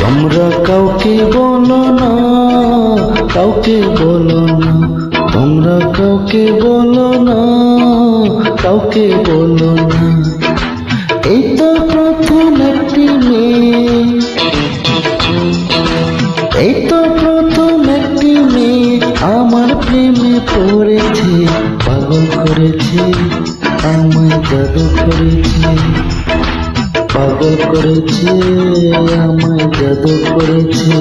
তোমরা কাউকে বলো না, কাউকে বলো না, তোমরা কাউকে বলো না, কাউকে বলো না। এই তো প্রথম একটি মেয়ে, এই তো প্রথম একটি মেয়ে আমার প্রেমে পড়েছে, পাগল করেছে, আমায় জাদু করেছে, পাগল করেছে, আমায় জাদু করেছে।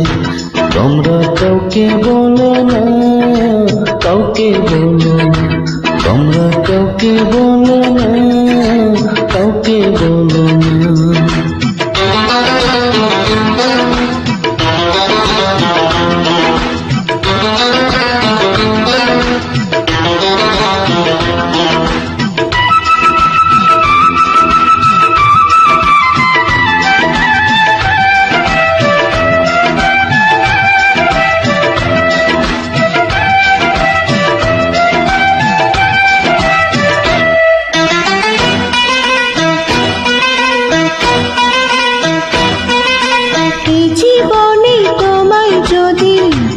তোমরা কাউকে বলো না, কাউকে বলো না, তোমরা কাউকে বলো না, কাউকে বলো না।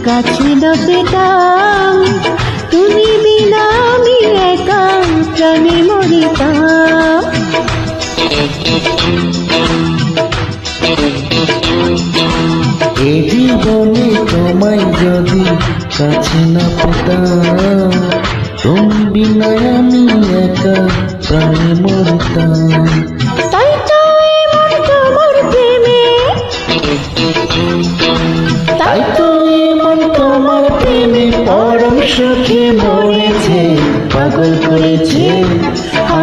কাছে না পেতাম, তুমি বিনা আমি একা প্রাণে মরিতাম। এই জীবনে তোমায় যদি কাছে না পেতাম, তুমি বিনা আমি একা প্রাণে মরিতাম। তাই তো এমন তোমার প্রেমে, তাই তো এমন তোমার প্রেমে পরম সুখে মরেছে, পাগল করেছে,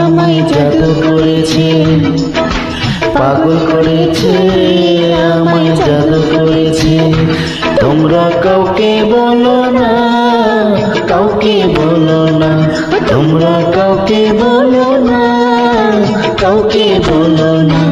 আমায় জাদু করেছে, পাগল করেছে, আমায় জাদু করেছে। তোমরা কাউকে বলো না, কাউকে বলো না, তোমরা কাউকে বলো না, কাউকে বলো না।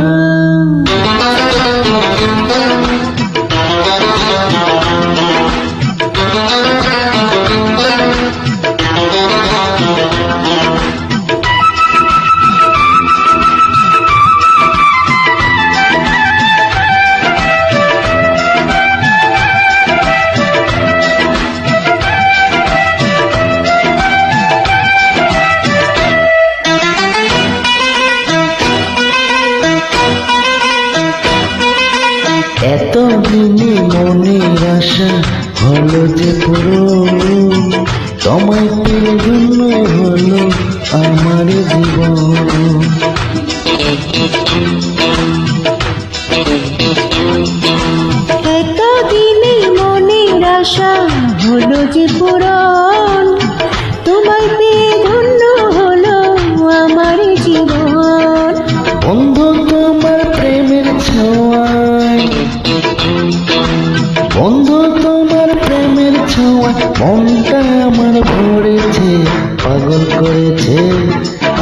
এতদিনে মনের আশা হলো যে পূরণ, তোমায় পেয়ে ধন্য হলো আমার জীবন। এতদিনে মনের আশা হলো যে পূরণ, তোমায় পেয়ে ধন্য হলো আমার জীবন। বন্ধু তোমার প্রেমের ছোঁয়ায়, বন্ধু তোমার প্রেমের ছোঁয়ায় মনটা আমার ভরেছে, পাগল করেছে,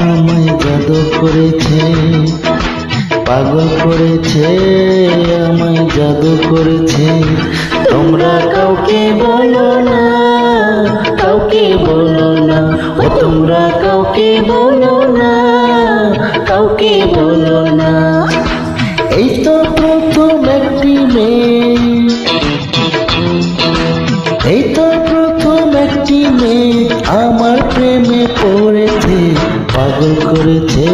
আমায় জাদু করেছে, পাগল করেছে, আমায় জাদু করেছে। তোমরা কাউকে বলো না, কাউকে বলো না, ও তোমরা কাউকে বলো না, কাউকে বলো না। এই তো প্রথম একটি মেয়ে, এই তো প্রথম একটি মেয়ে আমার প্রেমে পড়েছে, পাগল করেছে,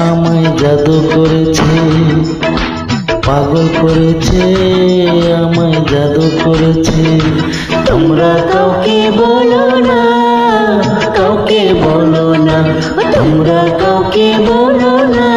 আমায় জাদু করেছে, পাগল করেছে, আমায় জাদু করেছে। তোমরা কাউকে বলো না, কাউকে বলো না, তোমরা কাউকে বলো না,